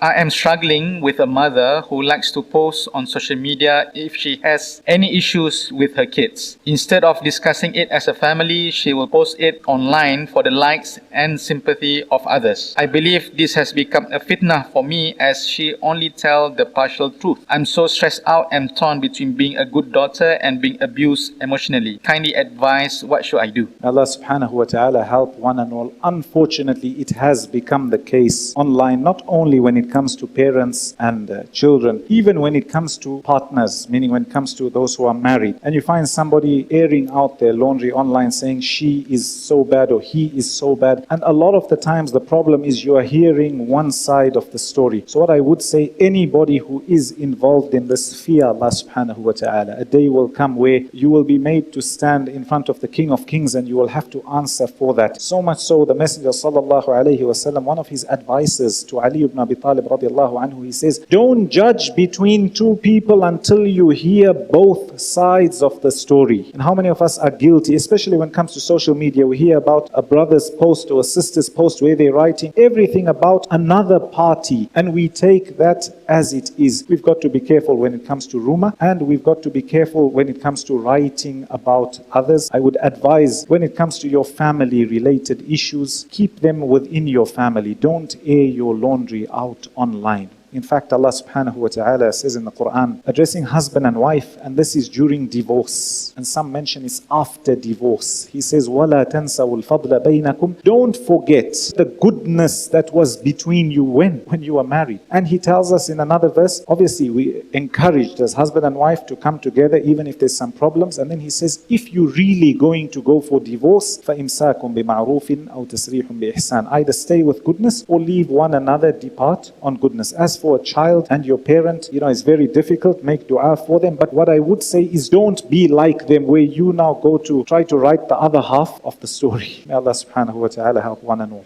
I am struggling with a mother who likes to post on social media if she has any issues with her kids. Instead of discussing it as a family, she will post it online for the likes and sympathy of others. I believe this has become a fitna for me as she only tells the partial truth. I'm so stressed out and torn between being a good daughter and being abused emotionally. Kindly advise, what should I do? Allah subhanahu wa ta'ala help one and all. Unfortunately, it has become the case online, not only when it comes to parents and children, even when it comes to partners, meaning when it comes to those who are married. And you find somebody airing out their laundry online saying she is so bad or he is so bad. And a lot of the times the problem is you are hearing one side of the story. So what I would say, anybody who is involved in this, fear Allah subhanahu wa ta'ala. A day will come where you will be made to stand in front of the King of Kings and you will have to answer for that. So much so, the Messenger sallallahu alayhi wasallam, one of his advices to Ali ibn Abi Talib radiallahu anhu, he says, don't judge between two people until you hear both sides of the story. And how many of us are guilty, especially when it comes to social media? We hear about a brother's post or a sister's post where they're writing everything about another party, and we take that as it is. We've got to be careful when it comes to rumor, and we've got to be careful when it comes to writing about others. I would advise, when it comes to your family related issues, keep them within your family. Don't air your laundry out online. In fact, Allah subhanahu wa ta'ala says in the Quran, addressing husband and wife, and this is during divorce. And some mention it's after divorce. He says, وَلَا تَنْسَوُا الْفَضْلَ بَيْنَكُمْ. Don't forget the goodness that was between you when you were married. And he tells us in another verse, obviously we encouraged as husband and wife to come together even if there's some problems. And then he says, if you're really going to go for divorce, فَإِمْسَاكٌ بِمَعْرُوفٍ أَوْ تَسْرِيحٌ بِإِحْسَانٍ. Either stay with goodness or leave one another, depart on goodness. As for a child and your parent, it's very difficult. Make dua for them. But what I would say is, don't be like them where you now go to try to write the other half of the story. May Allah subhanahu wa ta'ala help one and all.